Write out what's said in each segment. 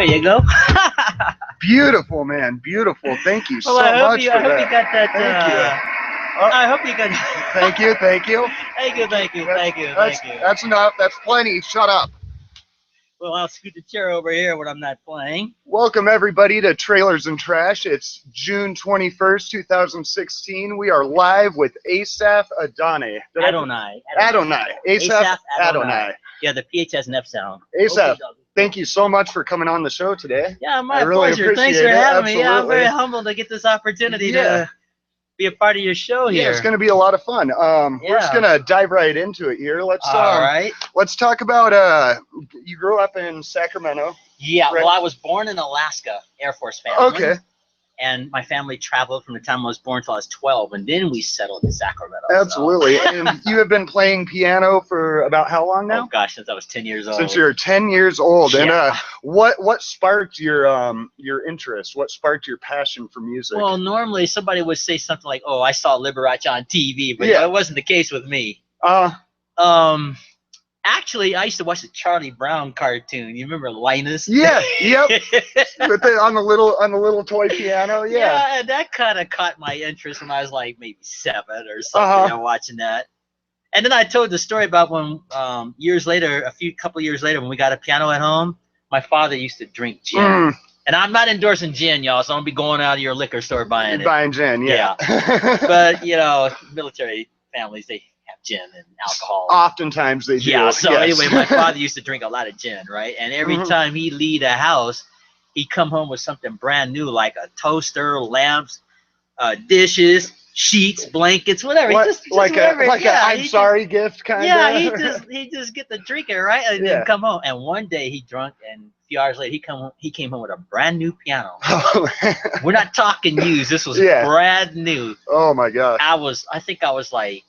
There you go. Beautiful, man. Beautiful. Thank you so I hope much you, for I hope that. you got that. Thank you. Oh, I hope you got. thank you. Thank you. Thank you. Thank you. Thank you. That's, Thank you. that's enough. That's plenty. Shut up. Well, I'll scoot the chair over here when I'm not playing. Welcome, everybody, to Trailers and Trash. It's June 21st, 2016. We are live with Asaph Adonai. Adonai. Asaph Adonai. Yeah, the PH has an F sound. Asaph, Okay, thank you so much for coming on the show today. yeah, my really pleasure. Thanks appreciate for it. having me. Yeah, I'm Absolutely. very humbled to get this opportunity to be a part of your show here. Yeah, it's going to be a lot of fun. We're just going to dive right into it here. Let's talk about you grew up in Sacramento. Yeah, right? well, I was born in Alaska, Air Force family. Okay. And my family traveled from the time I was born until I was 12, and then we settled in Sacramento. Absolutely. So. And you have been playing piano for about how long now? Oh gosh, since I was 10 years old. Since you're 10 years old. Yeah. And what sparked your interest? What sparked your passion for music? Well, normally somebody would say something like, "Oh, I saw Liberace on TV," but that wasn't the case with me. Actually, I used to watch the Charlie Brown cartoon. You remember Linus? Yeah, yep. on the little toy piano, yeah. Yeah, and that kind of caught my interest when I was like maybe 7 or something. Watching that, and then I told the story about when years later, couple years later, when we got a piano at home, my father used to drink gin. And I'm not endorsing gin, y'all, so don't be going out of your liquor store buying it. Buying gin, yeah. But you know, military families, they have gin and alcohol. Oftentimes they do. Yeah, so anyway, my father used to drink a lot of gin, right? And every time he'd leave the house, he'd come home with something brand new, like a toaster, lamps, dishes, sheets, blankets, whatever. Just whatever. Like a I'm sorry gift kind of. Yeah, he just get the drinking, right? And then come home. And one day he drunk, and a few hours later he came home with a brand new piano. We're not talking used. This was brand new. Oh my gosh. I think I was like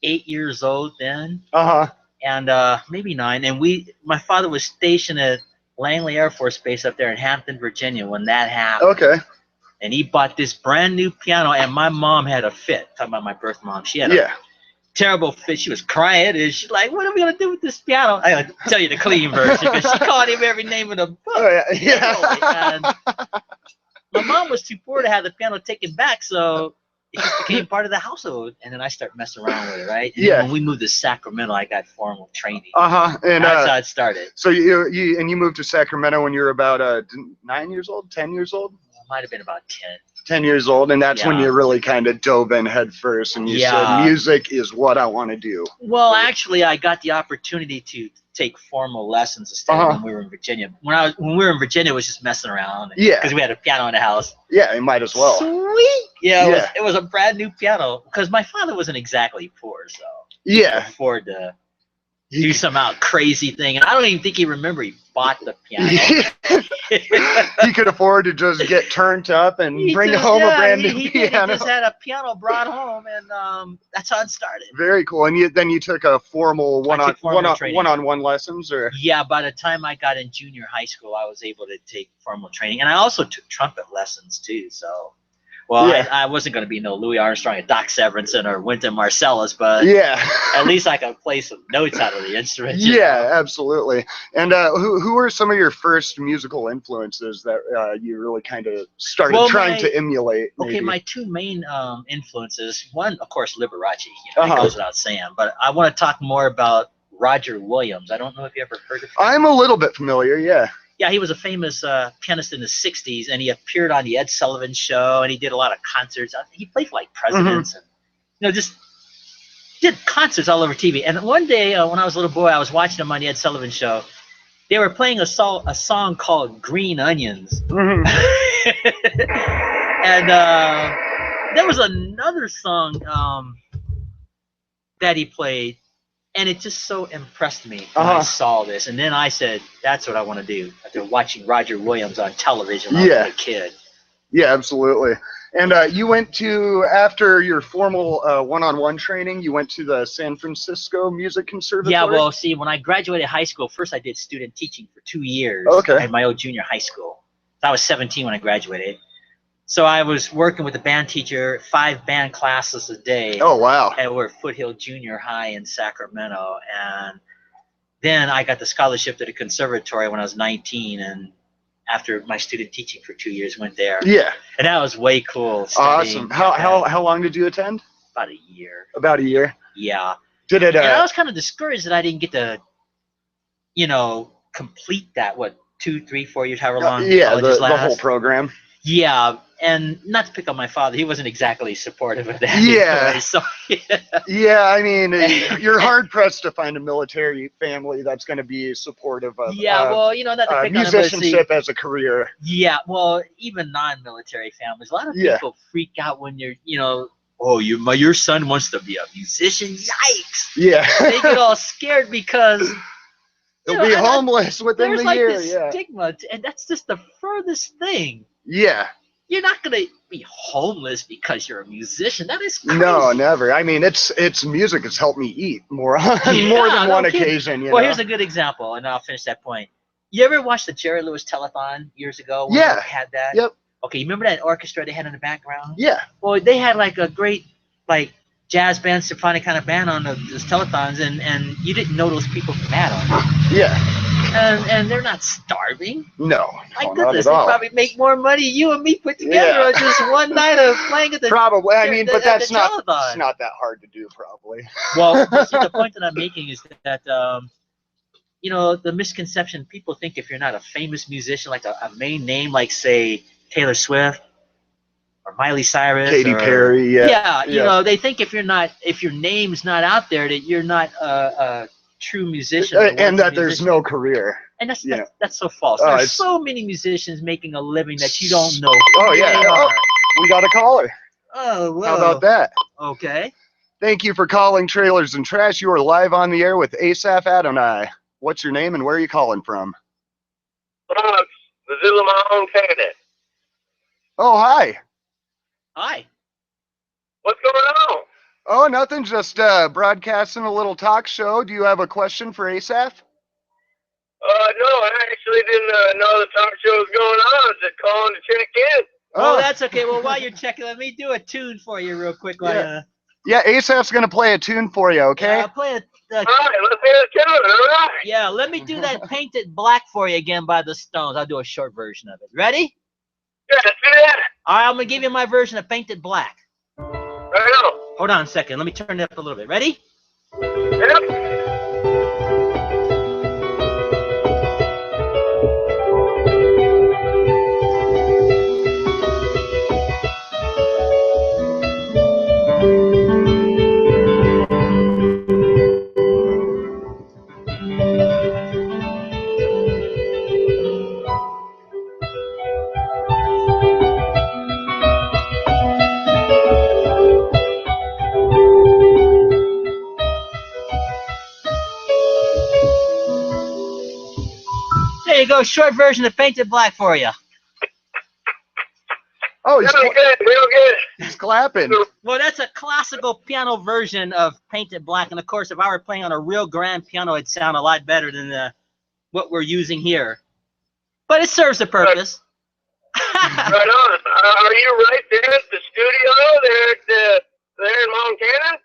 8 years old then. And maybe 9. And my father was stationed at Langley Air Force Base up there in Hampton, Virginia when that happened. Okay. And he bought this brand new piano, and my mom had a fit. Talking about my birth mom, she had a terrible fit. She was crying, and she's like, "What are we gonna do with this piano?" I gotta tell you the clean version, because she called him every name in the book. Oh yeah. And my mom was too poor to have the piano taken back, so it just became part of the household. And then I started messing around with it, right? And when we moved to Sacramento, I got formal training. And that's how it started. So you moved to Sacramento when you were about 9 years old, 10 years old? Might have been about 10. 10 years old, and that's when you really kind of dove in head first, and you said, music is what I want to do. Well, actually, I got the opportunity to take formal lessons instead when we were in Virginia. When we were in Virginia, it was just messing around. Because we had a piano in the house. Yeah, you might as well. Sweet. Yeah, it was a brand new piano, because my father wasn't exactly poor, so he could afford to do some crazy thing. And I don't even think he remembered he bought the piano. He could afford to just get turned up and bring home a brand new piano. He just had a piano brought home, and that's how it started. Very cool. And then you took a formal one-on-one lessons, or? Yeah, by the time I got in junior high school, I was able to take formal training, and I also took trumpet lessons too. So. Well, I wasn't going to be no Louis Armstrong or Doc Severinsen or Wynton Marsalis, but at least I could play some notes out of the instrument. Yeah, absolutely. And who were some of your first musical influences that you really kind of started trying to emulate? Maybe? Okay, my 2 main influences, one, of course, Liberace. It goes without saying. But I want to talk more about Roger Williams. I don't know if you ever heard of him. I'm a little bit familiar, Yeah, he was a famous pianist in the 60s, and he appeared on the Ed Sullivan Show, and he did a lot of concerts. He played for like presidents, and just did concerts all over TV. And one day, when I was a little boy, I was watching him on the Ed Sullivan Show. They were playing a song called "Green Onions," and there was another song that he played. And it just so impressed me when I saw this. And then I said, that's what I want to do. After watching Roger Williams on television when I was a kid. Yeah, absolutely. And you went to, after your formal one-on-one training, you went to the San Francisco Music Conservatory? Yeah, well, see, when I graduated high school, first I did student teaching for 2 years at my old junior high school. I was 17 when I graduated. So I was working with a band teacher, 5 band classes a day. Oh, wow. And we're at Foothill Junior High in Sacramento. And then I got the scholarship to the conservatory when I was 19. And after my student teaching for 2 years, went there. Yeah. And that was way cool. Awesome. How long did you attend? About a year. About a year. Yeah. Did it? And I was kind of discouraged that I didn't get to, complete that. 2, 3, 4 years, however long. Yeah, the whole program. Yeah, and not to pick on my father, he wasn't exactly supportive of that. Yeah. Anyway, so yeah, I mean, you're hard pressed to find a military family that's going to be supportive of. Yeah, well, not to pick musicianship as a career. Yeah, well, even non-military families, a lot of people freak out when you're, your son wants to be a musician. Yikes! Yeah, they get all scared because they'll be homeless within the year. There's this stigma, and that's just the furthest thing. Yeah. You're not gonna be homeless because you're a musician. That is crazy. No, never. I mean, it's music has helped me eat more than one occasion. Well, here's a good example, and I'll finish that point. You ever watched the Jerry Lewis Telethon years ago? When they had that. Yep. Okay, you remember that orchestra they had in the background? Yeah. Well, they had like a great jazz band, symphonic kind of band on those telethons, and you didn't know those people from Adam. Yeah. And they're not starving. No, my goodness, they probably make more money you and me put together on just one night of playing at the probably. I mean, but that's not that hard to do, probably. Well, see, the point that I'm making is that the misconception, people think if you're not a famous musician, like a main name, like say Taylor Swift or Miley Cyrus, Katy Perry, they think if your name's not out there, that you're not a true musician, and that there's no career. And that's so false. There's so many musicians making a living that you don't know. Oh yeah, we got a caller. Oh, whoa. How about that? Okay. Thank you for calling Trailers and Trash. You are live on the air with Asaph Adonai. What's your name and where are you calling from? Missoula, my home candidate. Oh, hi. Hi. What's going on? Oh, nothing. Just broadcasting a little talk show. Do you have a question for Asaph? No, I actually didn't know the talk show was going on. I was just calling to check in. Oh, that's okay. Well, while you're checking, let me do a tune for you real quick. Yeah, Asaph's going to play a tune for you, okay? Yeah, I'll play it. All right, let's hear the tune. All right. Yeah, let me do that Painted Black for you again by the Stones. I'll do a short version of it. Ready? Yeah, let's do that. All right, I'm going to give you my version of Painted Black. Right on. Hold on a second. Let me turn it up a little bit. Ready? Yep. There you go. Short version of Painted Black for you. Oh, he's real good. He's clapping. Well, that's a classical piano version of Painted Black. And, of course, if I were playing on a real grand piano, it'd sound a lot better than what we're using here. But it serves the purpose. Right on. Are you right there at the studio there in Montana?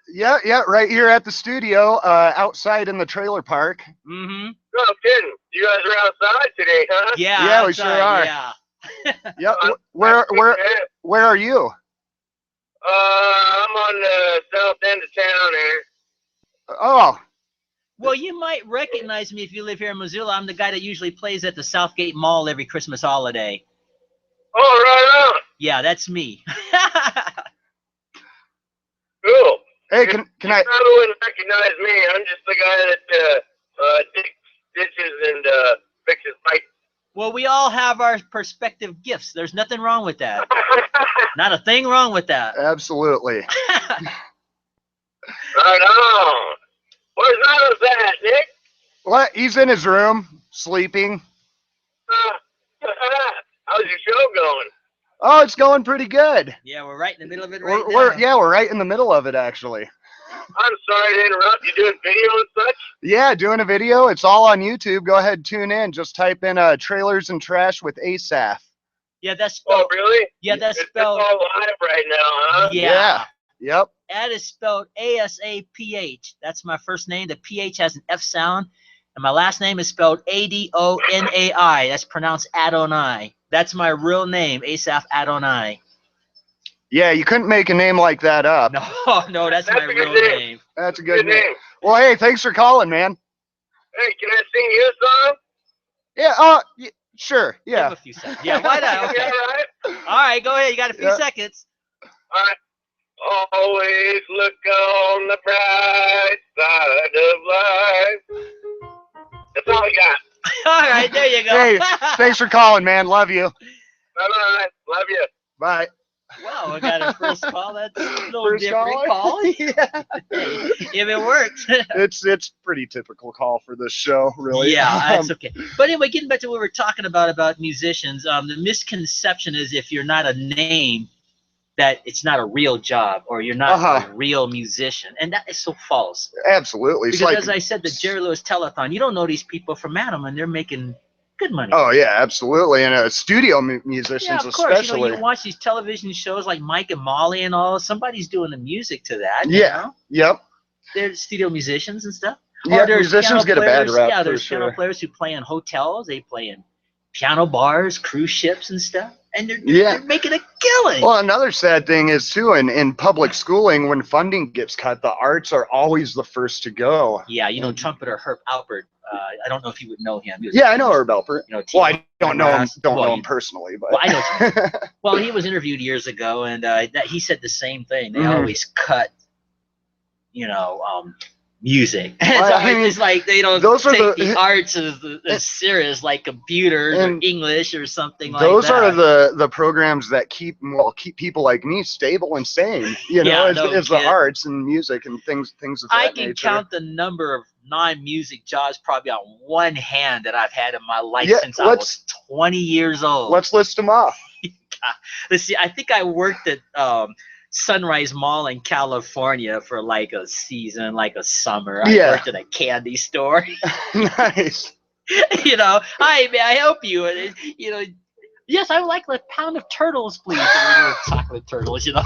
Yeah, right here at the studio, outside in the trailer park. Mm-hmm. No kidding. You guys are outside today, huh? Yeah, outside, we sure are. Yeah. Yep. Where are you? I'm on the south end of town here. Oh. Well, you might recognize me if you live here in Missoula. I'm the guy that usually plays at the Southgate Mall every Christmas holiday. Oh, right on. Yeah, that's me. Cool. Hey, can I? You probably wouldn't recognize me. I'm just the guy that digs ditches and fixes pipes. Well, we all have our perspective gifts. There's nothing wrong with that. Not a thing wrong with that. Absolutely. Right on. Where's Marles at, Nick? What? He's in his room, sleeping. How's your show going? Oh, it's going pretty good. Yeah, we're right in the middle of it right now. We're right in the middle of it, actually. I'm sorry to interrupt. You doing video and such? Yeah, doing a video. It's all on YouTube. Go ahead, tune in. Just type in Trailers and Trash with Asaph. Yeah, that's spelled. Oh, really? Yeah, that's spelled. It's all live right now, huh? Yeah. Yep. That is spelled Asaph. That's my first name. The PH has an F sound. And my last name is spelled Adonai. That's pronounced Adonai. That's my real name, Asaph Adonai. Yeah, you couldn't make a name like that up. No, that's my a good real name. name. That's a good name. Well, hey, thanks for calling, man. Hey, can I sing you a song? Yeah, sure, Give yeah. him a few seconds. Yeah, why not? Okay. Yeah, right? All right, go ahead. You got a few seconds. All right. Always look on the bright side of life. That's all I got. All right, there you go. Hey, thanks for calling, man. Love you. All right. Love you. Bye. Wow, I got a first call. That's a little First different call. Yeah. Hey, if it works. It's pretty typical call for this show, really. Yeah, that's okay. But anyway, getting back to what we were talking about musicians, the misconception is if you're not a name, that it's not a real job or you're not a real musician, and that is so false. Absolutely. Because like, as I said, the Jerry Lewis Telethon, you don't know these people from Adam, and they're making good money. Oh yeah, absolutely, and studio musicians yeah, of course. especially. You know, you watch these television shows like Mike and Molly and all. Somebody's doing the music to that. Yeah. You know? Yep. They're studio musicians and stuff. Yeah, or there's musicians get a bad rep. Yeah, for there's sure. piano players who play in hotels. They play in piano bars, cruise ships, and stuff. And they're making a killing. Well, another sad thing is too, in public schooling, when funding gets cut, the arts are always the first to go. Yeah, you know, trumpeter Herb Alpert. I don't know if you would know him. Yeah, I know Herb Alpert. You know, well, I don't know him. Know him personally, but well, I know. Well, he was interviewed years ago, and he said the same thing. They always cut, you know, music. It's like they don't take the arts as serious, like computers or English or something like that. Those are the programs that keep people like me stable and sane. You know, it's the arts and music and things of that I nature. can count the number of non-music jobs probably on one hand that I've had in my life since I was 20 years old. Let's list them off. Let's see. I think I worked at Sunrise Mall in California for like a season, like a summer. I worked at a candy store. Nice. You know, hi, may I help you? You know, yes, I would like a pound of turtles, please. And we were chocolate turtles, you know.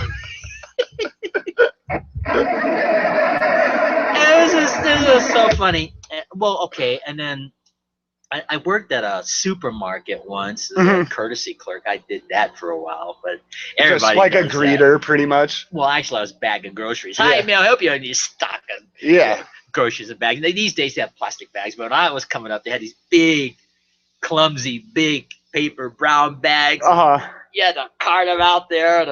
It was so funny. Well, okay, and then I worked at a supermarket once as a courtesy clerk. I did that for a while, but everybody just like a greeter, pretty much. Well, actually, I was bagging groceries. Hi, may I help you? And you stocking groceries and bags. These days they have plastic bags, but when I was coming up, they had these big, clumsy, big paper brown bags. You had to cart them out there.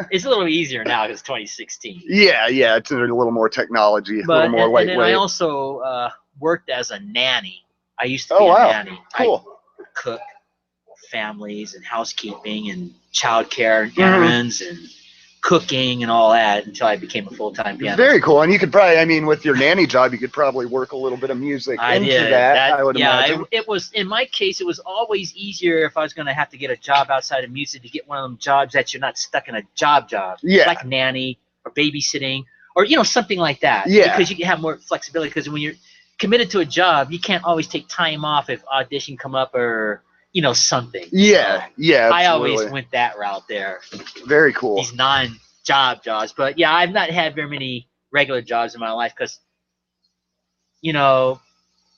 It's a little easier now because it's 2016. Yeah, it's a little more technology, a little more lightweight. And then I also worked as a nanny. I used to be a nanny. Cool. I cook families and housekeeping and childcare and errands and cooking and all that until I became a full-time pianist. Very cool. And you could probably, I mean, with your nanny job, you could probably work a little bit of music into that, I would imagine. It was, in my case, it was always easier if I was going to have to get a job outside of music to get one of them jobs that you're not stuck in a job. Yeah. Like nanny or babysitting or, you know, something like that. Yeah. Because you can have more flexibility because when you're committed to a job, you can't always take time off if audition come up or, you know, something. Yeah, absolutely. I always went that route there. Very cool. These non-job jobs. But, yeah, I've not had very many regular jobs in my life because, you know,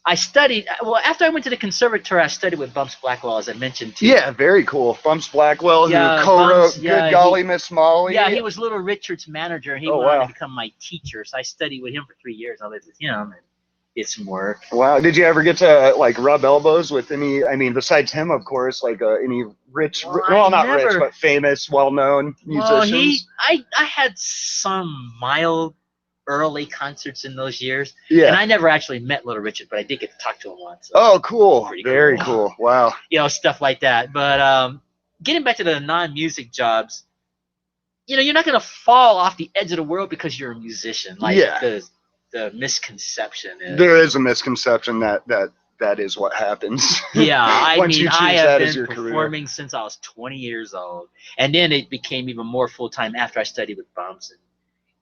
I studied – well, after I went to the conservatory, I studied with Bumps Blackwell, as I mentioned to you. Yeah, very cool. Bumps Blackwell, who co-wrote Good Golly, Miss Molly. Yeah, he was Little Richard's manager. He went on to become my teacher. So I studied with him for 3 years. I lived with him and did some work. Wow. Did you ever get to, like, rub elbows with any – I mean, besides him, of course, like any rich – well, not rich, but famous, well-known musicians? Well, I had some mild – early concerts in those years. Yeah. And I never actually met Little Richard, but I did get to talk to him once. So oh, cool. Very cool. Wow. You know, stuff like that. But getting back to the non-music jobs, you know, you're not going to fall off the edge of the world because you're a musician. Like the misconception is. There is a misconception that is what happens. Yeah, I mean, I have been performing since I was 20 years old. And then it became even more full-time after I studied with Bumps.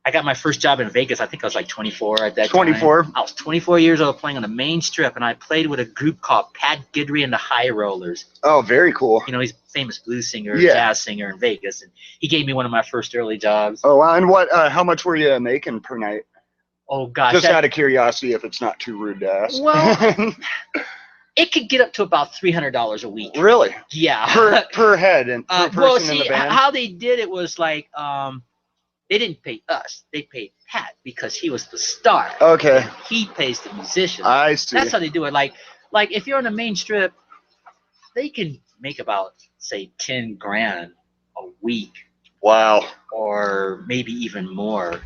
I got my first job in Vegas. I think I was like 24 at that time. 24. I was 24 years old playing on the main strip, and I played with a group called Pat Guidry and the High Rollers. Oh, very cool. You know, he's a famous blues singer, jazz singer in Vegas, and he gave me one of my first early jobs. Oh, wow. And what? How much were you making per night? Oh gosh, Just out of curiosity, if it's not too rude to ask. Well, it could get up to about $300 a week. Really? Yeah. Per head and per person well, in see, the band? how they did it was like they didn't pay us. They paid Pat because he was the star. Okay. And he pays the musician. I see. That's how they do it. Like if you're on the main strip, they can make about, say, 10 grand a week. Wow. Or maybe even more.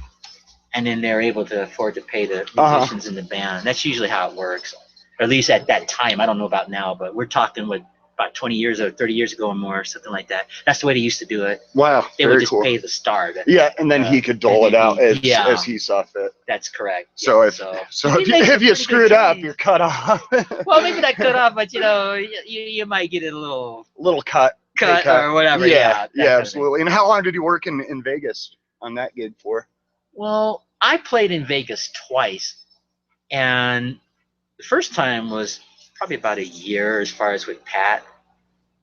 And then they're able to afford to pay the musicians in the band. That's usually how it works. Or at least at that time. I don't know about now, but we're talking about 20 years or 30 years ago or more, something like that. That's the way they used to do it. Wow. They would just pay the star. Yeah, and then he could dole it out as he saw fit. That's correct. So yeah, if you screwed up, you're cut off. Well, maybe not cut off, but you might get a little cut or whatever. Yeah, absolutely. And how long did you work in Vegas on that gig for? Well, I played in Vegas twice, and the first time was probably about a year as far as with Pat.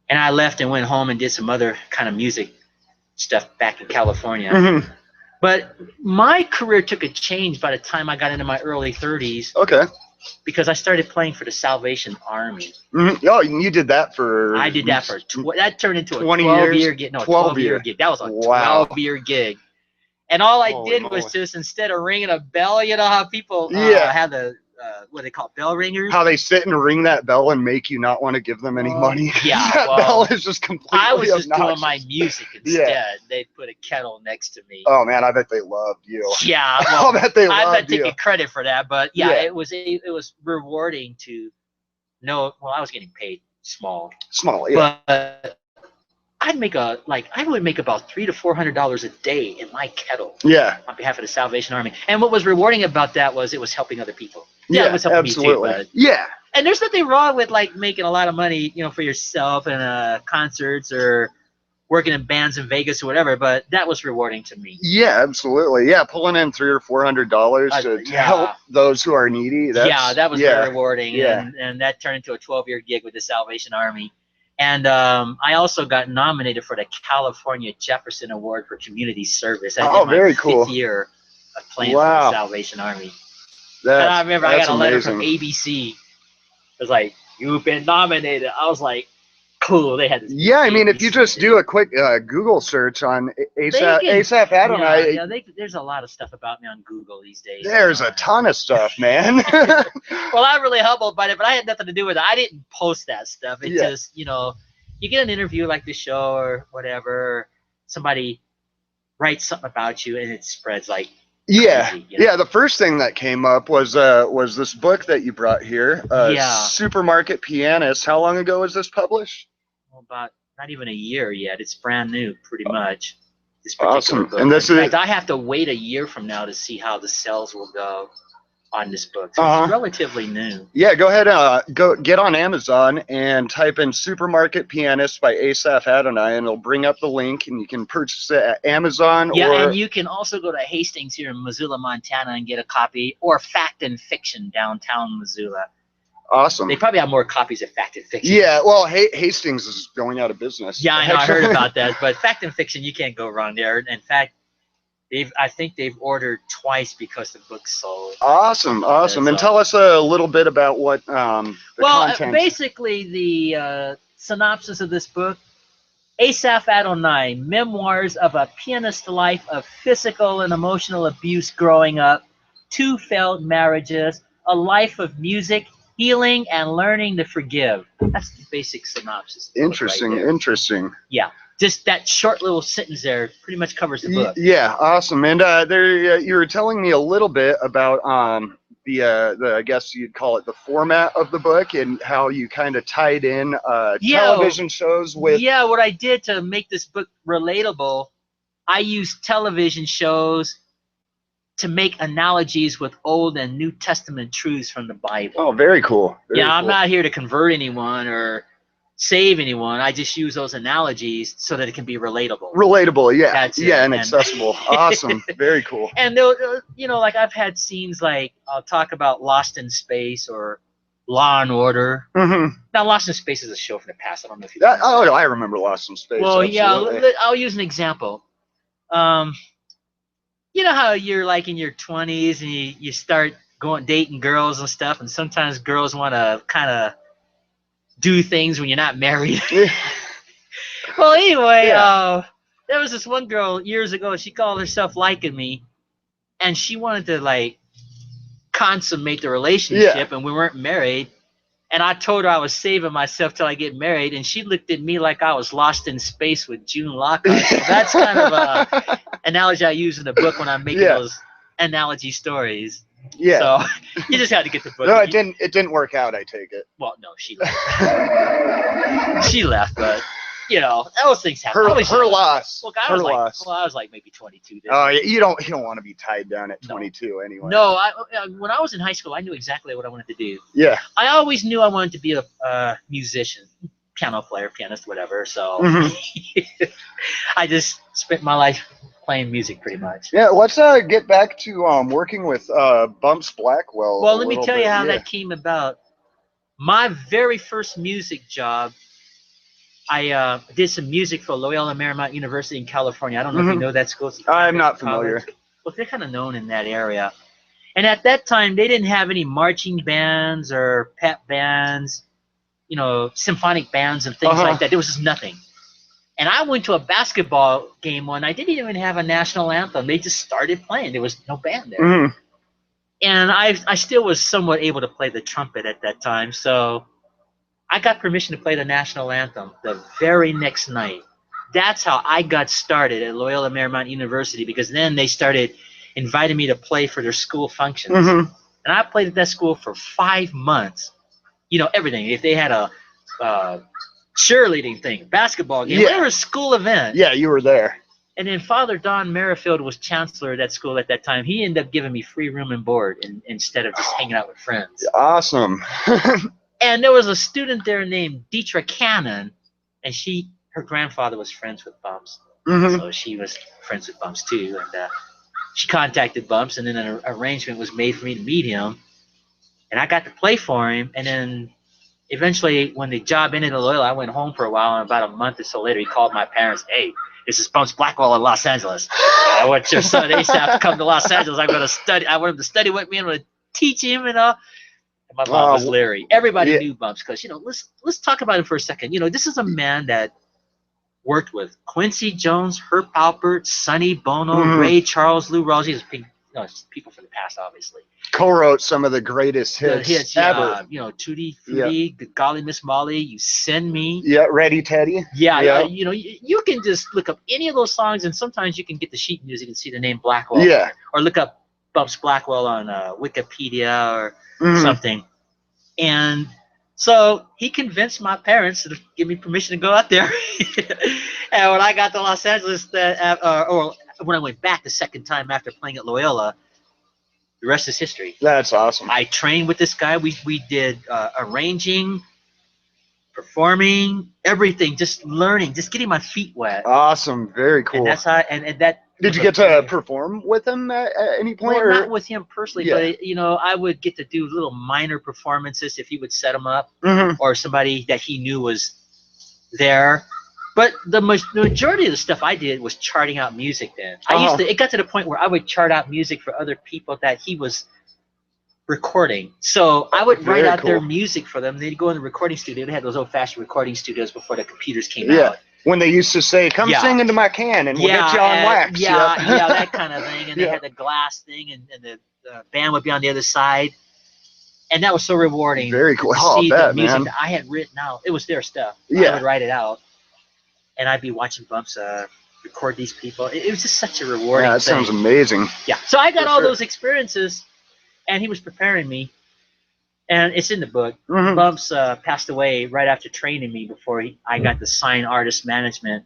And I left and went home and did some other kind of music stuff back in California. Mm-hmm. But my career took a change by the time I got into my early 30s. Okay. Because I started playing for the Salvation Army. Mm-hmm. Oh, you did that for... I did that for... that turned into a 20 12-year gig. No, 12-year gig. That was a 12-year gig. And all I did was just, instead of ringing a bell, you know how people have the... what they call bell ringers. How they sit and ring that bell and make you not want to give them any money. Yeah, that bell is just completely I was just obnoxious. doing my music instead. They'd put a kettle next to me. Oh man, I bet they loved you. Yeah, well, I bet they loved I'm not you. taking credit for that, but it was rewarding to know. Well, I was getting paid small. Small, yeah. But I would make about $300 to $400 a day in my kettle. Yeah. On behalf of the Salvation Army. And what was rewarding about that was it was helping other people. Yeah, it was helping me too. But, and there's nothing wrong with like making a lot of money, for yourself and concerts or working in bands in Vegas or whatever. But that was rewarding to me. Yeah, absolutely. Yeah, pulling in $300 or $400 to help those who are needy. That was very rewarding. Yeah. And that turned into a 12-year gig with the Salvation Army. And I also got nominated for the California Jefferson Award for Community Service. I did my very cool. 5th year of playing for the Salvation Army. And I remember I got a letter from ABC. It was like, "You've been nominated." I was like, cool. They had this. Yeah, I mean, if you just do a quick Google search on Asaph Adonai. There's a lot of stuff about me on Google these days. There's a ton of stuff, man. Well, I'm really humbled by it, but I had nothing to do with it. I didn't post that stuff. It just, you get an interview like this show or whatever, somebody writes something about you and it spreads like crazy, the first thing that came up was this book that you brought here, Supermarket Pianist. How long ago was this published? Well, about not even a year yet. It's brand new, pretty much. This awesome. book. And this in fact, I have to wait a year from now to see how the sales will go on this book. So it's relatively new. Yeah, go ahead, go get on Amazon and type in Supermarket Pianist by Asaph Adonai, and it'll bring up the link, and you can purchase it at Amazon. Yeah, and you can also go to Hastings here in Missoula, Montana, and get a copy, or Fact and Fiction downtown Missoula. Awesome. They probably have more copies of Fact and Fiction. Yeah, well, Hastings is going out of business. Yeah, I know. I heard about that. But Fact and Fiction, you can't go wrong there. In fact, I think they've ordered twice because the book's sold. Awesome. And tell us a little bit about what the content. Basically, the synopsis of this book: Asaph Adonai, memoirs of a pianist's life of physical and emotional abuse growing up, 2 failed marriages, a life of music, healing, and learning to forgive. That's the basic synopsis. Interesting. Yeah. Just that short little sentence there pretty much covers the book. Yeah, awesome. And you were telling me a little bit about the I guess you'd call it the format of the book and how you kind of tied in television shows with. Yeah, what I did to make this book relatable, I used television shows to make analogies with Old and New Testament truths from the Bible. Oh, very cool. I'm not here to convert anyone or save anyone. I just use those analogies so that it can be relatable. Yeah. That's it. And accessible. Awesome. Very cool. And like I've had scenes like I'll talk about Lost in Space or Law and Order. Mm-hmm. Now, Lost in Space is a show from the past. I don't know if you. I remember Lost in Space. Well, absolutely. I'll use an example. you know how you're like in your 20s and you start going dating girls and stuff, and sometimes girls want to kind of do things when you're not married. Well, anyway, there was this one girl years ago. She called herself liking me, and she wanted to like consummate the relationship, and we weren't married. And I told her I was saving myself till I get married, and she looked at me like I was lost in space with June Lockhart. So that's kind of a analogy I use in the book when I'm making those analogy stories. Yeah. So you just had to get the book. No, it didn't. It didn't work out. I take it. Well, no, she left. She left, but you know, those things happen. Her loss. Look, I was like maybe 22 then. Oh, you don't want to be tied down at 22 anyway. No, when I was in high school, I knew exactly what I wanted to do. Yeah. I always knew I wanted to be a musician, piano player, pianist, whatever. So I just spent my life playing music pretty much. Yeah, let's get back to working with Bumps Blackwell. Well, let me tell you how that came about. My very first music job, I did some music for Loyola Marymount University in California. I don't know if you know that school. I'm not familiar. Well, they're kind of known in that area. And at that time, they didn't have any marching bands or pep bands, you know, symphonic bands and things like that. There was just nothing. And I went to a basketball game one. I didn't even have a national anthem. They just started playing. There was no band there. And I still was somewhat able to play the trumpet at that time. So I got permission to play the national anthem the very next night. That's how I got started at Loyola Marymount University, because then they started inviting me to play for their school functions. And I played at that school for 5 months. You know, everything. If they had a cheerleading thing, basketball game, whatever school event. Yeah, you were there. And then Father Don Merrifield was chancellor of that school at that time. He ended up giving me free room and board instead of just hanging out with friends. Awesome. And there was a student there named Deetra Cannon, and her grandfather was friends with Bumps. So she was friends with Bumps too. And she contacted Bumps, and then an arrangement was made for me to meet him. And I got to play for him. And then eventually, when the job ended at Loyola, I went home for a while, and about a month or so later, he called my parents, "Hey, this is Bumps Blackwell in Los Angeles. I want your son ASAP to come to Los Angeles. I'm going to study. I want him to study with me. I'm going to teach him, you know." And my mom was leery. Everybody knew Bumps because, you know, let's talk about him for a second. You know, this is a man that worked with Quincy Jones, Herb Alpert, Sonny Bono, Ray Charles, Lou Rawls. These people from the past, obviously. Co-wrote some of the greatest hits ever. You know, Tutti Frutti, Golly Miss Molly, You Send Me. Yeah, Ready Teddy. Yeah. You know, you can just look up any of those songs, and sometimes you can get the sheet music and see the name Blackwell. Yeah. Or look up Bumps Blackwell on Wikipedia or something. And so he convinced my parents to give me permission to go out there. And when I got to Los Angeles, or when I went back the second time after playing at Loyola, the rest is history. That's awesome. I trained with this guy. We did arranging, performing, everything, just learning, just getting my feet wet. Awesome. Very cool. And that's how, and that. Did you get to perform with him at any point? Well, not with him personally, but, you know, I would get to do little minor performances if he would set them up, or somebody that he knew was there. But the majority of the stuff I did was charting out music then. It got to the point where I would chart out music for other people that he was recording. So I would write out their music for them. They'd go in the recording studio. They had those old-fashioned recording studios before the computers came out. When they used to say, "Come sing into my can and we'll get you on wax." Yeah, that kind of thing. And they had the glass thing, and the band would be on the other side. And that was so rewarding. Very cool. To see the music that I had written out. It was their stuff. I would write it out. And I'd be watching Bumps record these people. It was just such a rewarding thing. That sounds amazing. Yeah. So I got all those experiences, and he was preparing me. And it's in the book. Bumps passed away right after training me before I got to sign artist management.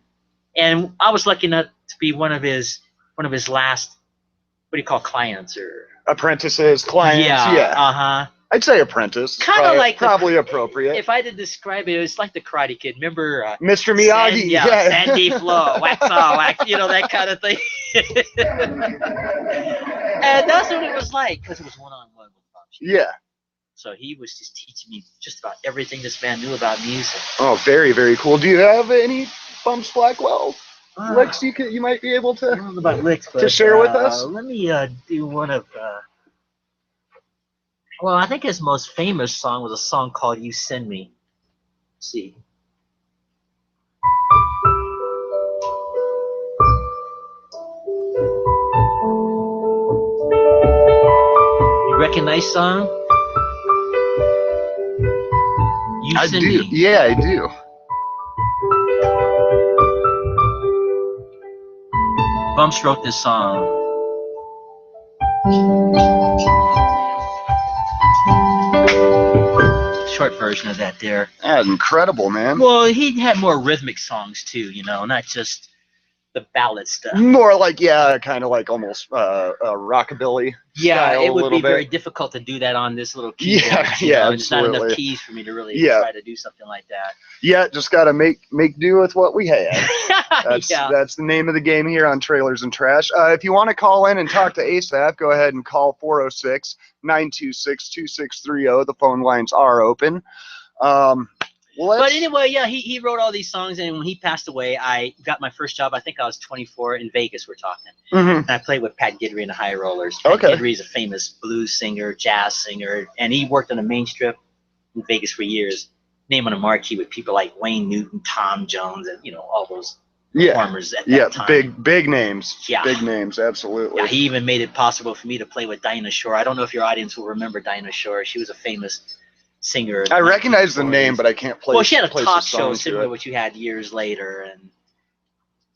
And I was lucky enough to be one of his last, what do you call, clients or apprentices, clients? Yeah. I'd say apprentice. Kind of like probably appropriate. If I had to describe it, it's like the Karate Kid. Remember Mr. Miyagi? Sandy Flow, wax on, wax, you know, that kind of thing. And that's what it was like, because it was one-on-one with Bumps. Yeah. So he was just teaching me just about everything this man knew about music. Oh, very, very cool. Do you have any Bumps Blackwell licks you might be able I don't know about licks, but, to share with us? Let me do one of. Well, I think his most famous song was a song called "You Send Me." Let's see. You recognize song? You I Send do. Me. Yeah, I do. Bumps wrote this song. Short version of that there. That's incredible, man. Well, he had more rhythmic songs too, you know, not just the ballad stuff. More like, yeah, kind of like almost rockabilly. Yeah, style it would be bit. very difficult to do that on this little keyboard. Yeah, you yeah, know, there's not enough absolutely. keys for me to really try to do something like that. Yeah, just gotta make do with what we have. That's the name of the game here on Trailers and Trash. If you want to call in and talk to Asaph, go ahead and call 406-926-2630. The phone lines are open. But anyway, yeah, he wrote all these songs, and when he passed away, I got my first job. I think I was 24 in Vegas. We're talking. And I played with Pat Guidry and the High Rollers. Pat Guidry is a famous blues singer, jazz singer, and he worked on the main strip in Vegas for years. Name on a marquee with people like Wayne Newton, Tom Jones, and you know all those performers at that time. big names. Yeah, big names, absolutely. Yeah, he even made it possible for me to play with Dinah Shore. I don't know if your audience will remember Dinah Shore. She was a famous singer. I recognize the name, but I can't play. Well, she had a talk show similar to what you had years later, and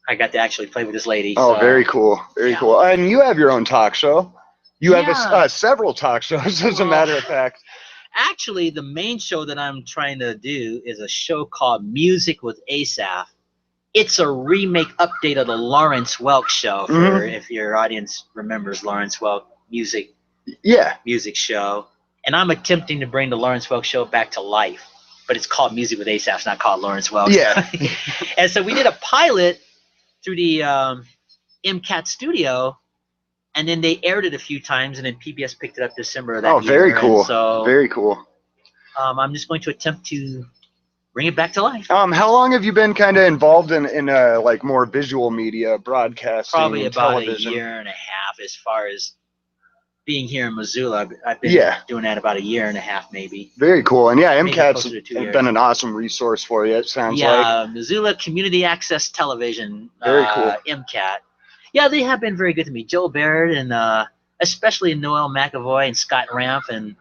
I got to actually play with this lady. Oh, so, very cool, very cool. And you have your own talk show. You have several talk shows, as a matter of fact. Actually, the main show that I'm trying to do is a show called Music with Asaph. It's a remake update of the Lawrence Welk Show, for if your audience remembers Lawrence Welk music show. And I'm attempting to bring the Lawrence Welk Show back to life, but it's called Music with Asaph. It's not called Lawrence Welk. Yeah. And so we did a pilot through the MCAT studio, and then they aired it a few times, and then PBS picked it up December of that year. Oh, very cool. So, very cool. I'm just going to attempt to bring it back to life. How long have you been kind of involved in like more visual media, broadcasting, probably about television? a year and a half, as far as being here in Missoula. I've been doing that about a year and a half, maybe. Very cool. And yeah, MCAT's been an awesome resource for you, it sounds like. Yeah, Missoula Community Access Television. Very cool. MCAT. Yeah, they have been very good to me. Joe Barrett and especially Noel McAvoy and Scott Ramp and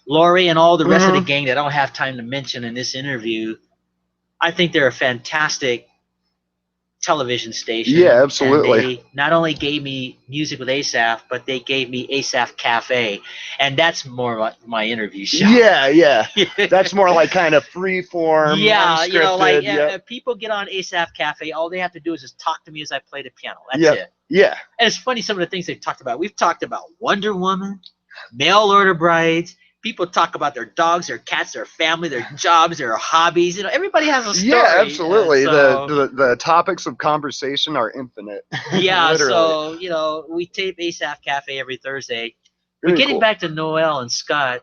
Lori and all the rest of the gang that I don't have time to mention in this interview. I think they're a fantastic television station. Yeah, absolutely. And they not only gave me Music with Asaph, but they gave me Asaph Cafe, and that's more like my interview show. Yeah. That's more like kind of free form. Yeah, you know, like if people get on Asaph Cafe, all they have to do is just talk to me as I play the piano. That's it. Yeah. And it's funny, some of the things they've talked about. We've talked about Wonder Woman, mail order brides. People talk about their dogs, their cats, their family, their jobs, their hobbies. You know, everybody has a story. Yeah, absolutely. So, the topics of conversation are infinite. Yeah, so you know, we tape Asaph Cafe every Thursday. But getting back to Noel and Scott,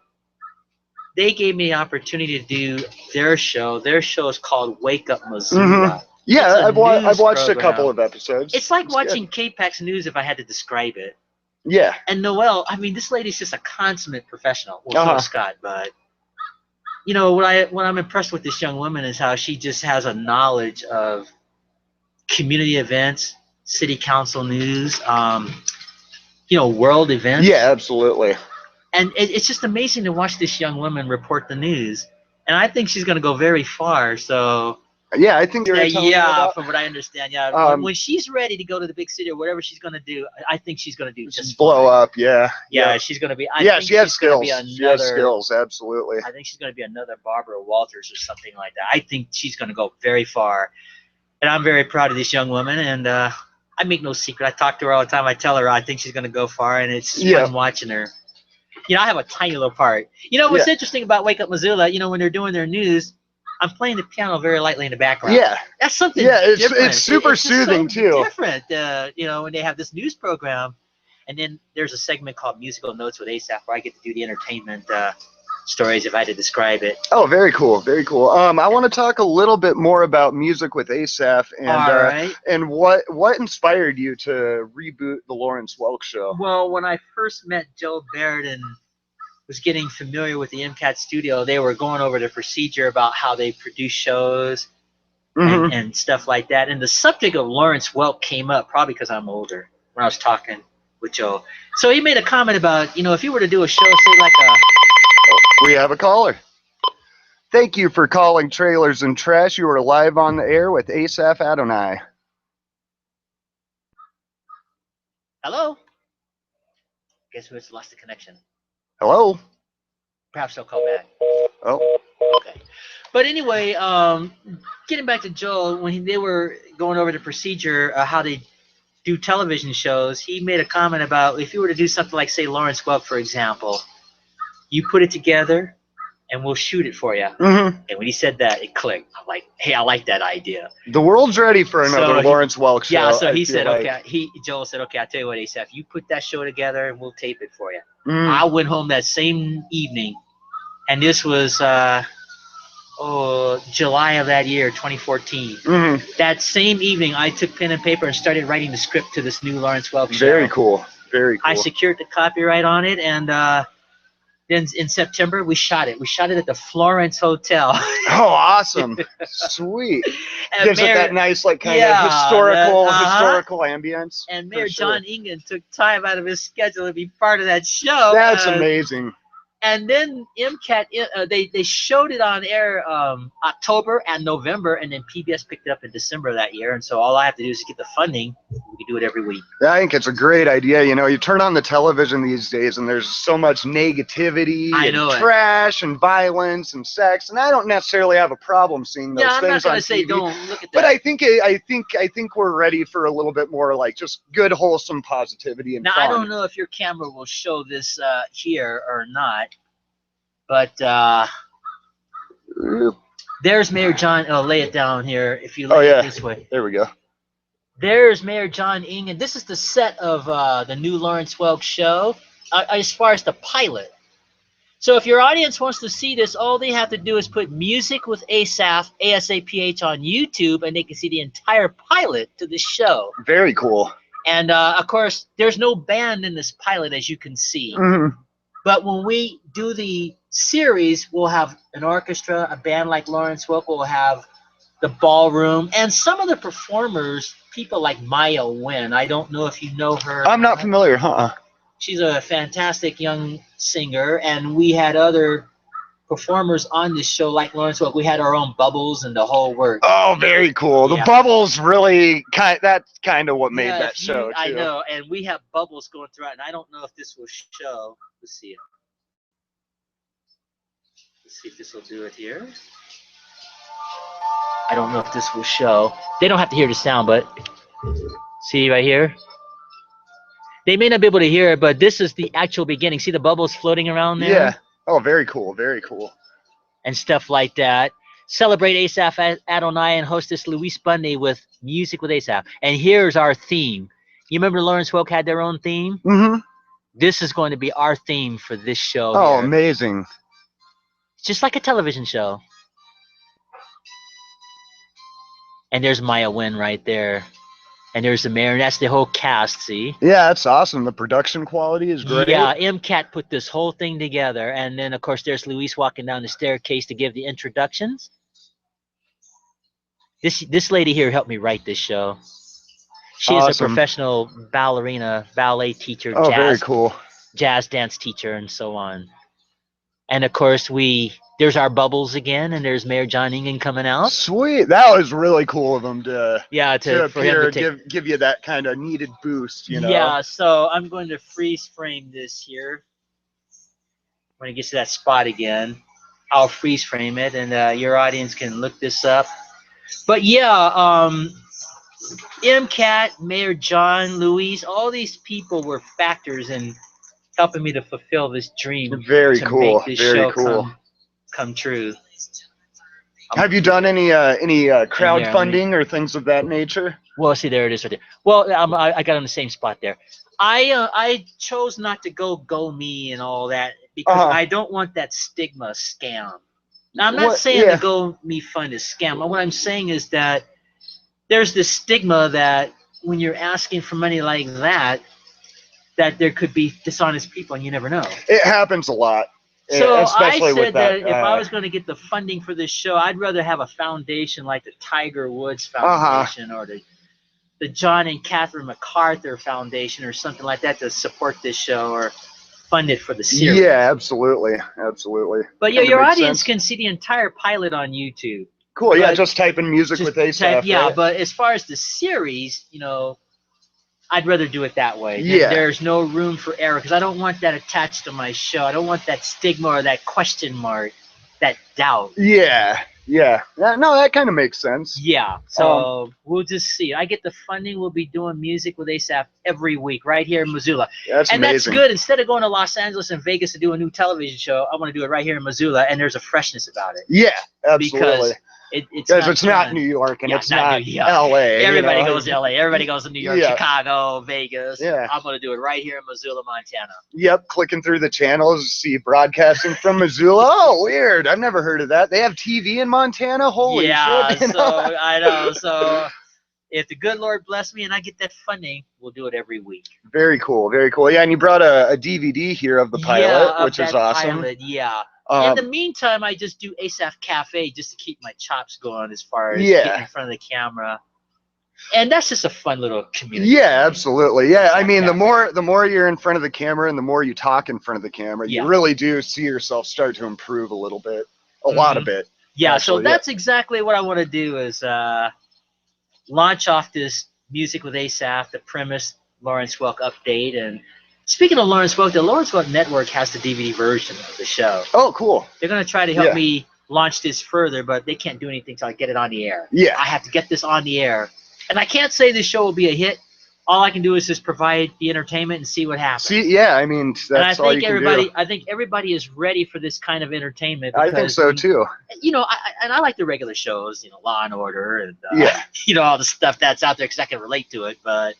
they gave me the opportunity to do their show. Their show is called Wake Up Missoula. Yeah, I've watched a couple of episodes. It's like watching K-PAX News if I had to describe it. Yeah. And Noel, I mean, this lady's just a consummate professional. Well, so is Scott, but you know what I'm impressed with this young woman is how she just has a knowledge of community events, city council news, you know, world events. Yeah, absolutely. And it's just amazing to watch this young woman report the news. And I think she's going to go very far. So. Yeah, I think you're from what I understand, when she's ready to go to the big city or whatever she's going to do, I think she's going to do just blow up. Yeah, she's going to be. She has skills. She has skills, absolutely. I think she's going to be another Barbara Walters or something like that. I think she's going to go very far, and I'm very proud of this young woman. And I make no secret. I talk to her all the time. I tell her I think she's going to go far, and it's fun watching her. You know, I have a tiny little part. You know what's interesting about Wake Up Missoula? You know, when they're doing their news, I'm playing the piano very lightly in the background. Yeah, that's something. Yeah, it's super soothing too. Different, you know, when they have this news program, and then there's a segment called Musical Notes with Asaph where I get to do the entertainment stories if I had to describe it. Oh, very cool, very cool. I want to talk a little bit more about music with Asaph, and All right. and what inspired you to reboot the Lawrence Welk Show. Well, when I first met Joe Barrett and was getting familiar with the MCAT studio, they were going over the procedure about how they produce shows and stuff like that. And the subject of Lawrence Welk came up, probably because I'm older, when I was talking with Joe. So he made a comment about, you know, if you were to do a show, say like a... We have a caller. Thank you for calling Trailers and Trash. You are live on the air with Asaph Adonai. Hello? Guess who has lost the connection? Hello? Perhaps they'll call back. Oh. Okay. But anyway, getting back to Joe, when they were going over the procedure, how they do television shows, he made a comment about if you were to do something like, say, Lawrence Welk, for example, you put it together and we'll shoot it for you. And when he said that, it clicked. I'm like, hey, I like that idea. The world's ready for another Lawrence Welk show. Yeah, so he said, okay. Joel said, okay, I'll tell you what, Asaph, you put that show together and we'll tape it for you. I went home that same evening, and this was July of that year, 2014. That same evening, I took pen and paper and started writing the script to this new Lawrence Welk show. Very cool. Very cool. I secured the copyright on it, and then in September, we shot it. We shot it at the Florence Hotel. Oh, awesome. Sweet. And Gives it that nice, like, kind of historical ambience. And Mayor John Ingen took time out of his schedule to be part of that show. That's amazing. And then MCAT, they showed it on air October and November, and then PBS picked it up in December of that year. And so all I have to do is get the funding. We can do it every week. I think it's a great idea. You know, you turn on the television these days, and there's so much negativity and trash and violence and sex, and I don't necessarily have a problem seeing those things on TV. Yeah, I'm not going to say don't look at that. But I think we're ready for a little bit more like just good, wholesome positivity and fun. Now, I don't know if your camera will show this here or not. But there's Mayor John. I'll lay it down here if you lay it this way. There we go. There's Mayor John Ingen. This is the set of the new Lawrence Welk show as far as the pilot. So if your audience wants to see this, all they have to do is put Music with Asaph, A-S-A-P-H, on YouTube, and they can see the entire pilot to the show. Very cool. And, of course, there's no band in this pilot, as you can see. But when we do the series, we'll have an orchestra, a band like Lawrence Welk, we'll have the ballroom, and some of the performers, people like Maya Wynn. I don't know if you know her. I'm not familiar, She's a fantastic young singer, and we had other performers on this show like Lawrence Welk. We had our own bubbles and the whole work. Oh, very cool. The bubbles really that's kind of what made that show, too. I know, and we have bubbles going throughout, and I don't know if this will show. Let's see. Let's see if this will do it here. I don't know if this will show. They don't have to hear the sound, but see right here? They may not be able to hear it, but this is the actual beginning. See the bubbles floating around there? Yeah. Oh, very cool. Very cool. And stuff like that. Celebrate Asaph Adonai and hostess Luis Bundy with Music with Asaph. And here's our theme. You remember Lawrence Welk had their own theme? This is going to be our theme for this show. Oh, here. Amazing. It's just like a television show. And there's Maya Wynn right there. And there's the mayor, and that's the whole cast, see? Yeah, that's awesome. The production quality is great. Yeah, MCAT put this whole thing together. And then, of course, there's Luis walking down the staircase to give the introductions. This lady here helped me write this show. She is a professional ballerina, ballet teacher, very cool. Jazz dance teacher, and so on. And, of course, there's our bubbles again, and there's Mayor John Ingen coming out. Sweet. That was really cool of him to appear, give you that kind of needed boost, you know? Yeah, so I'm going to freeze frame this here. When it gets to that spot again, I'll freeze frame it, and your audience can look this up. But, yeah, MCAT, Mayor John, Louise, all these people were factors in helping me to fulfill this dream. Very cool. Make this Very show cool. Come true. Have you done any crowdfunding or things of that nature? Well, see, there it is right there. Well, I got on the same spot there. I chose not to go me and all that because I don't want that stigma scam. Now, I'm not saying the GoMe Fund is scam. What I'm saying is that there's this stigma that when you're asking for money like that, that there could be dishonest people, and you never know. It happens a lot. So especially I said with that, if I was going to get the funding for this show, I'd rather have a foundation like the Tiger Woods Foundation or the John and Catherine MacArthur Foundation or something like that to support this show or fund it for the series. Yeah, absolutely. Absolutely. But yeah, your audience can see the entire pilot on YouTube. Cool. Yeah, just type in music with Asaph. Yeah, right? But as far as the series, you know, I'd rather do it that way. Yeah. There's no room for error because I don't want that attached to my show. I don't want that stigma or that question mark, that doubt. Yeah. Yeah. No, that kind of makes sense. Yeah. So we'll just see. I get the funding. We'll be doing music with Asaph every week right here in Missoula. That's amazing. That's good. Instead of going to Los Angeles and Vegas to do a new television show, I want to do it right here in Missoula, and there's a freshness about it. Yeah, absolutely. Because it's not New York and it's not LA. Everybody goes to LA. Everybody goes to New York, Yeah. Chicago, Vegas. Yeah. I'm going to do it right here in Missoula, Montana. Yep, clicking through the channels, see broadcasting from Missoula. Oh, weird. I've never heard of that. They have TV in Montana? Holy shit. So I know. So if the good Lord bless me and I get that funding, we'll do it every week. Very cool. Very cool. Yeah, and you brought a DVD here of the pilot, which is awesome. Pilot, yeah. In the meantime, I just do Asaph Cafe just to keep my chops going as far as getting in front of the camera. And that's just a fun little community. Yeah, absolutely. Yeah, I mean, the more you're in front of the camera and the more you talk in front of the camera, you really do see yourself start to improve a little bit, a lot of it. Yeah, actually, so that's exactly what I want to do is launch off this Music with Asaph, the premise, Lawrence Welk update. And speaking of Lawrence Welk, the Lawrence Welk Network has the DVD version of the show. Oh, cool. They're going to try to help me launch this further, but they can't do anything until I get it on the air. Yeah. I have to get this on the air. And I can't say this show will be a hit. All I can do is just provide the entertainment and see what happens. Yeah, I mean, that's all you can do. I think everybody is ready for this kind of entertainment. I think so, too. You know, I like the regular shows, you know, Law and Order and, you know, all the stuff that's out there because I can relate to it, but...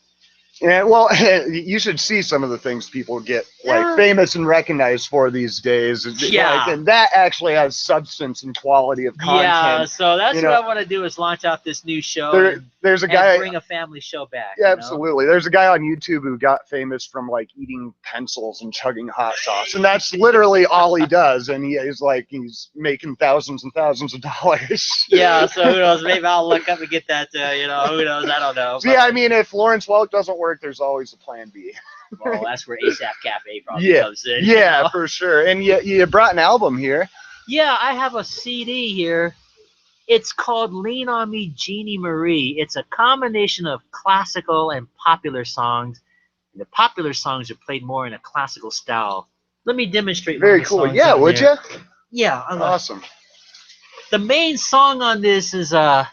Yeah, well, you should see some of the things people get like famous and recognized for these days. Yeah, and that actually has substance and quality of content. Yeah, so that's what I want to do is launch out this new show. There's a guy bring a family show back. Yeah, absolutely. There's a guy on YouTube who got famous from like eating pencils and chugging hot sauce, and that's literally all he does. And he's making thousands and thousands of dollars. Yeah, so who knows? Maybe I'll look up and get that. You know, who knows? I don't know. So, yeah, I mean, if Lawrence Welk doesn't work, there's always a plan B. Well, that's where Asaph Cafe probably comes in. Yeah, you know? For sure. And you brought an album here. Yeah, I have a CD here. It's called Lean on Me, Jeannie Marie. It's a combination of classical and popular songs. The popular songs are played more in a classical style. Let me demonstrate. Very cool. Yeah, would you? Yeah. Awesome. The main song on this is a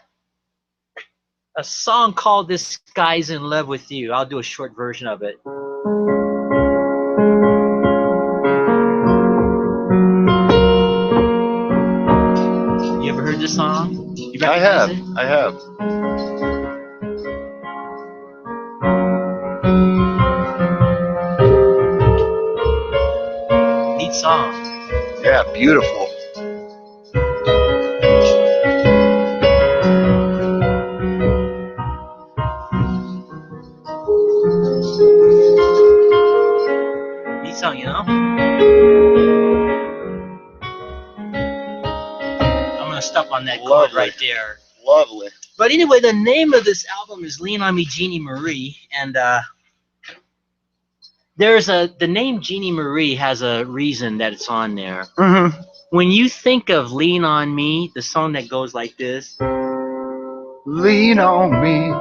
song called This Guy's in Love with You. I'll do a short version of it. You ever heard this song? You recognize it? I have. Neat song. Yeah, beautiful. Song, you know? I'm gonna stop on that chord right there. Lovely. But anyway, the name of this album is Lean on Me, Jeannie Marie, and the name Jeannie Marie has a reason that it's on there. Mm-hmm. When you think of Lean on Me, the song that goes like this. Lean on me.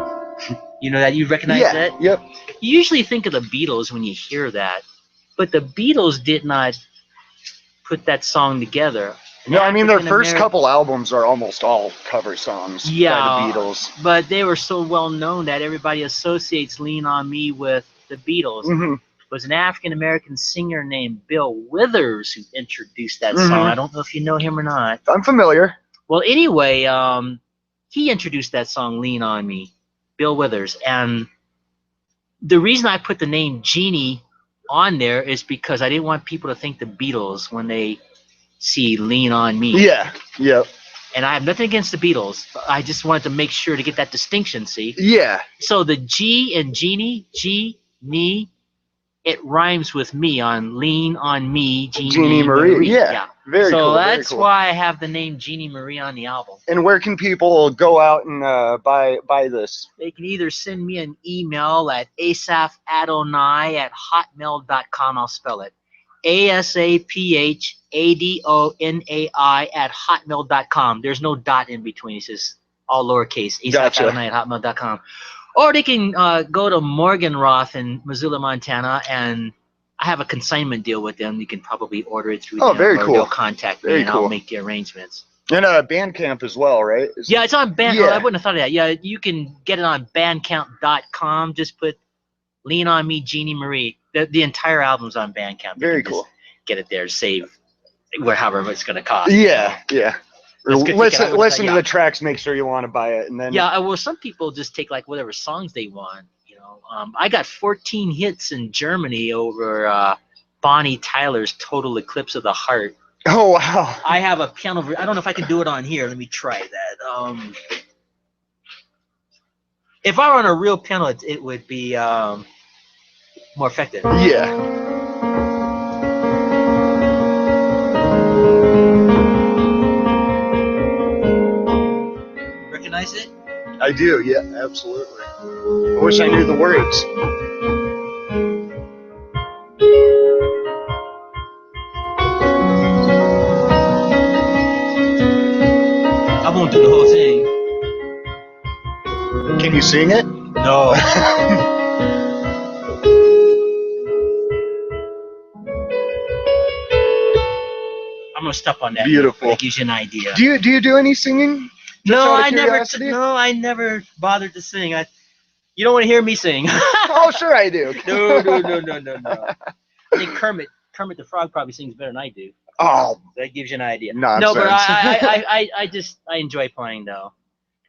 You know that? You recognize that? Yep. You usually think of the Beatles when you hear that. But the Beatles did not put that song together. No, I mean, their first couple albums are almost all cover songs by the Beatles. But they were so well known that everybody associates Lean on Me with the Beatles. Mm-hmm. It was an African-American singer named Bill Withers who introduced that song. I don't know if you know him or not. I'm familiar. Well, anyway, he introduced that song, Lean on Me, Bill Withers. And the reason I put the name Jeannie on there is because I didn't want people to think the Beatles when they see Lean on Me. Yeah. Yep. And I have nothing against the Beatles. But I just wanted to make sure to get that distinction, see? Yeah. So the G in Genie, me, it rhymes with me on Lean on Me, Jeannie Marie. Yeah. Very so cool. that's very cool. why I have the name Jeannie Marie on the album. And where can people go out and buy this? They can either send me an email at asaphadonai@hotmail.com. I'll spell it. asaphadonai@hotmail.com. There's no dot in between. It's just all lowercase. asaphadonai@hotmail.com. Or they can go to Morgenroth in Missoula, Montana, and I have a consignment deal with them. You can probably order it through them. Very or cool. They'll contact me, and cool. I'll make the arrangements. And Bandcamp as well, right? Yeah, it's on Bandcamp. Yeah. I wouldn't have thought of that. Yeah, you can get it on bandcamp.com. Just put Lean on Me, Jeannie Marie. The entire album's on Bandcamp. Very You can cool. just get it there, save however it's going to cost. Yeah, yeah. Or It's good to get- I would've listen thought, to the tracks, make sure you want to buy it, and then Yeah, well, some people just take like whatever songs they want. I got 14 hits in Germany over Bonnie Tyler's Total Eclipse of the Heart. Oh wow. I have a piano. I don't know if I can do it on here. Let me try that. If I were on a real piano, it would be more effective. Yeah. Recognize it? I do. Yeah, absolutely. I wish I knew the words. I won't do the whole thing. Can you sing it? No. I'm gonna stop on that. Beautiful. That gives you an idea. Do you do any singing? No, out of I never. curiosity? No, I never bothered to sing. You don't want to hear me sing. Oh, sure I do. No. I think Kermit the Frog probably sings better than I do. Oh, That gives you an idea. nonsense. No, but I enjoy playing though.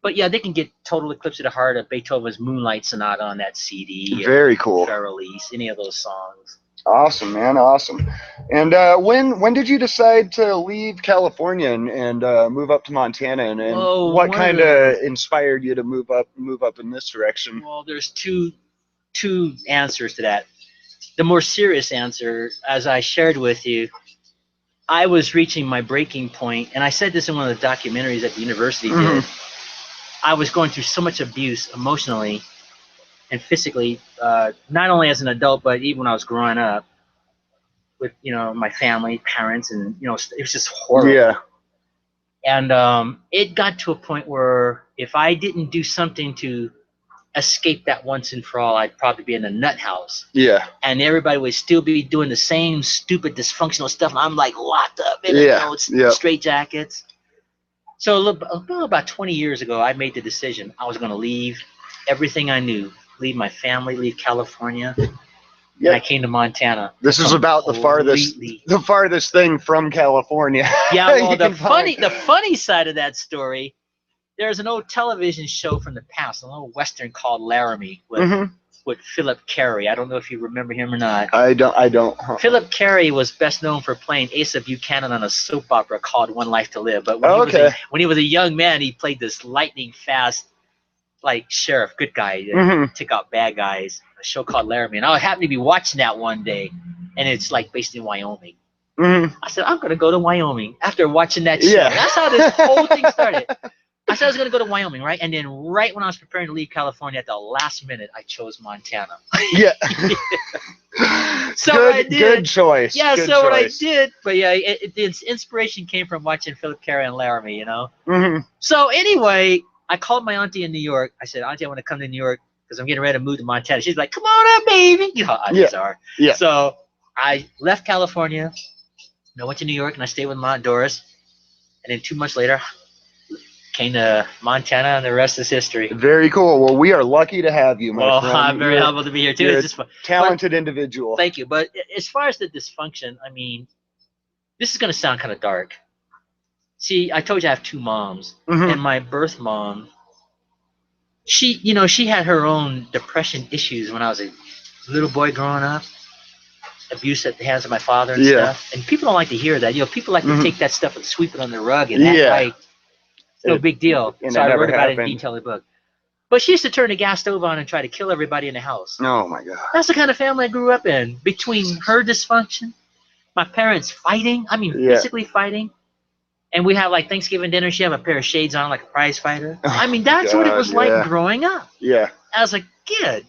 But yeah, they can get Total Eclipse of the Heart of Beethoven's Moonlight Sonata on that CD. Very cool. Release, any of those songs. Awesome, man. Awesome. And when did you decide to leave California and move up to Montana? And what kind of inspired you to move up in this direction? Well, there's two answers to that. The more serious answer, as I shared with you, I was reaching my breaking point, and I said this in one of the documentaries that the university did. I was going through so much abuse emotionally and physically, not only as an adult, but even when I was growing up with, my family, parents, and, it was just horrible. Yeah. And it got to a point where if I didn't do something to escape that once and for all, I'd probably be in a nut house. Yeah. And everybody would still be doing the same stupid, dysfunctional stuff. And I'm like locked up in straight jackets. So about 20 years ago, I made the decision I was going to leave everything I knew, leave my family, leave California. Yeah. And I came to Montana. This is about the farthest thing from California. Yeah, well, the funny side of that story, there's an old television show from the past, an old Western called Laramie with Philip Carey. I don't know if you remember him or not. I don't. Philip Carey was best known for playing Asa Buchanan on a soap opera called One Life to Live. But when he was a young man, he played this lightning fast, like sheriff, good guy, took out bad guys. A show called Laramie, and I happened to be watching that one day, and it's like based in Wyoming. I said, I'm gonna go to Wyoming after watching that show. Yeah. That's how this whole thing started. I said I was going to go to Wyoming, right? And then right when I was preparing to leave California at the last minute, I chose Montana. Yeah. So good choice. Yeah, good so choice. what I did, but yeah, the inspiration came from watching Philip Carey and Laramie, So anyway, I called my auntie in New York. I said, Auntie, I want to come to New York because I'm getting ready to move to Montana. She's like, come on up, baby. You know how aunties are. Yeah. So I left California, and I went to New York, and I stayed with my Aunt Doris. And then 2 months later, came to Montana, and the rest is history. Very cool. Well, we are lucky to have you, my friend. I'm very humbled to be here, too. You're It's just fun. Talented individual. Thank you. But as far as the dysfunction, I mean, this is going to sound kind of dark. See, I told you I have two moms. And my birth mom, she had her own depression issues when I was a little boy growing up. abuse at the hands of my father and Yeah. stuff. And people don't like to hear that. You know, people like to Mhm. take that stuff and sweep it on the rug and act Yeah. like it's no big deal. and So it I never wrote about it in happened. detail in the book. But she used to turn the gas stove on and try to kill everybody in the house. Oh my God. That's the kind of family I grew up in. Between her dysfunction, my parents fighting, I mean Yeah. physically fighting, and we have like Thanksgiving dinner, she have a pair of shades on like a prize fighter. Oh I mean, that's what it was God, yeah. like growing up Yeah. as a kid.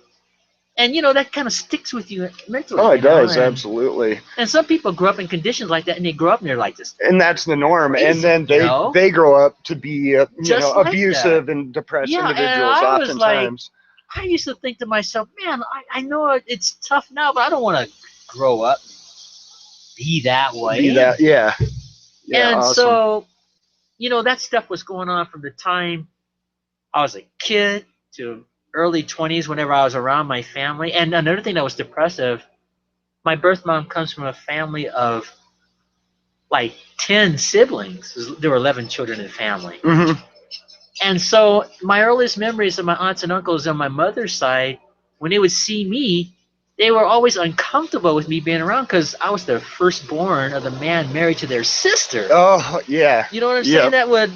And you know, that kind of sticks with you mentally. Oh, it you know? does, absolutely. And some people grow up in conditions like that, and they grow up and they're like this. And that's the norm. Crazy, and then you know? they grow up to be you Just know, like abusive that. and depressed Yeah, and individuals I was oftentimes. I used to think to myself, man, I know it's tough now, but I don't want to grow up and be that way. Be that, yeah. Yeah, And awesome. so, you know, that stuff was going on from the time I was a kid to early 20s whenever I was around my family. And another thing that was depressive, my birth mom comes from a family of like 10 siblings. There were 11 children in the family. Mhm. And so my earliest memories of my aunts and uncles on my mother's side, when they would see me, they were always uncomfortable with me being around because I was the firstborn of the man married to their sister. Oh, yeah. You know what I'm saying? Yep. That would,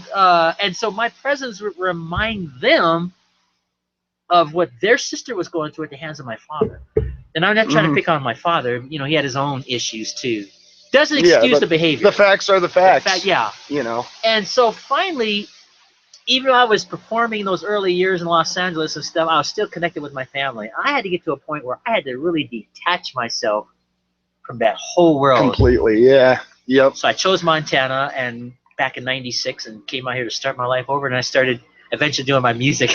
and so my presence would remind them of what their sister was going through at the hands of my father. And I'm not trying to pick on my father. You know, he had his own issues too. Doesn't excuse the behavior. The facts are the facts. Yeah. You know. And so finally, even though I was performing those early years in Los Angeles and stuff, I was still connected with my family. I had to get to a point where I had to really detach myself from that whole world. Completely, yeah. Yep. So I chose Montana and back in '96 and came out here to start my life over, and I started eventually doing my music.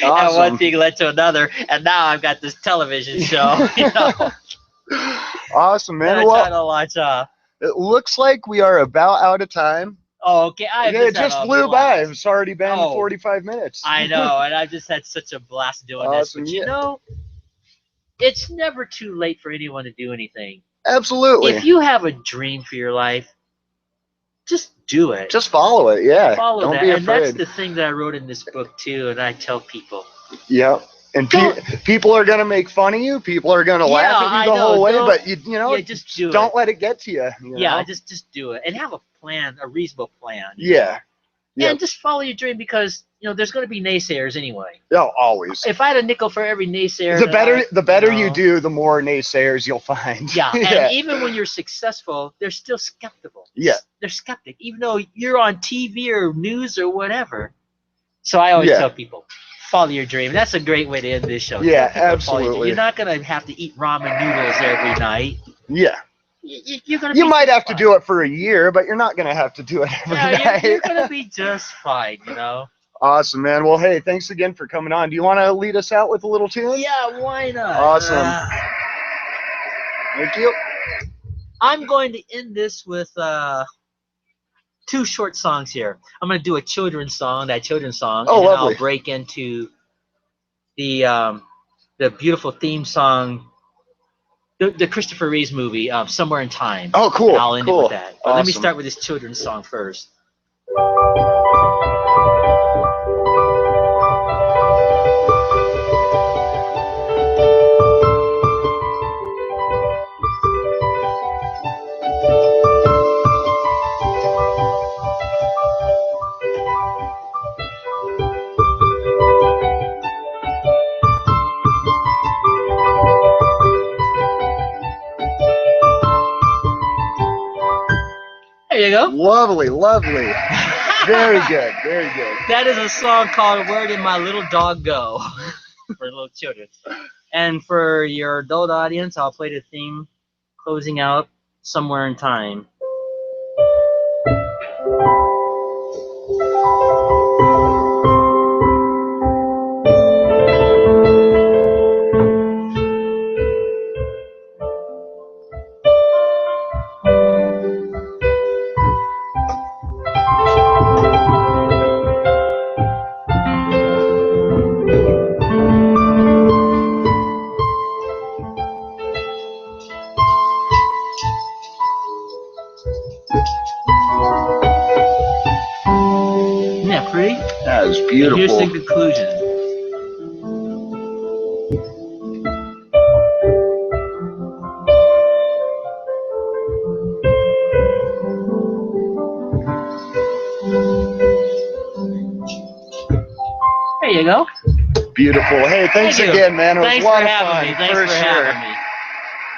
Awesome. And one thing led to another, and now I've got this television show. You know? Awesome, man. That I Well, try to launch off. it looks like we are about out of time. Oh, okay. It just flew by. It's already been 45 minutes. I know, and I've just had such a blast doing this. But you know, it's never too late for anyone to do anything. Absolutely. If you have a dream for your life, just do it. Just follow it, yeah. Follow Don't that. be And that's afraid. the thing that I wrote in this book too, and I tell people. Yep. And people are going to make fun of you. People are going to laugh at you the whole way, but you know, just don't let it get to you. Yeah, just do it. And have a plan, a reasonable plan. Yeah. Yep. And just follow your dream because, you know, there's going to be naysayers anyway. Oh, always. If I had a nickel for every naysayer. The better you do, the more naysayers you'll find. Yeah, and even when you're successful, they're still skeptical. Yeah. They're skeptic, even though you're on TV or news or whatever. So I always tell people, follow your dream. That's a great way to end this show. Yeah, absolutely. You're not going to have to eat ramen noodles every night. Yeah. You're gonna you might have to do it for a year, but you're not going to have to do it every night. You're going to be just fine, you know? Awesome, man. Well, hey, thanks again for coming on. Do you want to lead us out with a little tune? Yeah, why not? Awesome. Thank you. I'm going to end this with two short songs here. I'm going to do a children's song, and then lovely. I'll break into the beautiful theme song, the Christopher Reeves movie, Somewhere in Time. Oh, cool. And I'll end it with that. But let me Awesome. start with this children's song first. There you go. Lovely, lovely. Very good, very good. That is a song called Where Did My Little Dog Go? For little children. And for your adult audience, I'll play the theme closing out Somewhere in Time. Isn't that pretty? That is beautiful. And here's the conclusion. There you go. Beautiful. Hey, thanks Thank you. again, man. It was Thanks a lot for of having fun. me. Thanks for for sure. having me.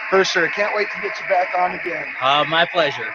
For sure. Can't wait to get you back on again. My pleasure.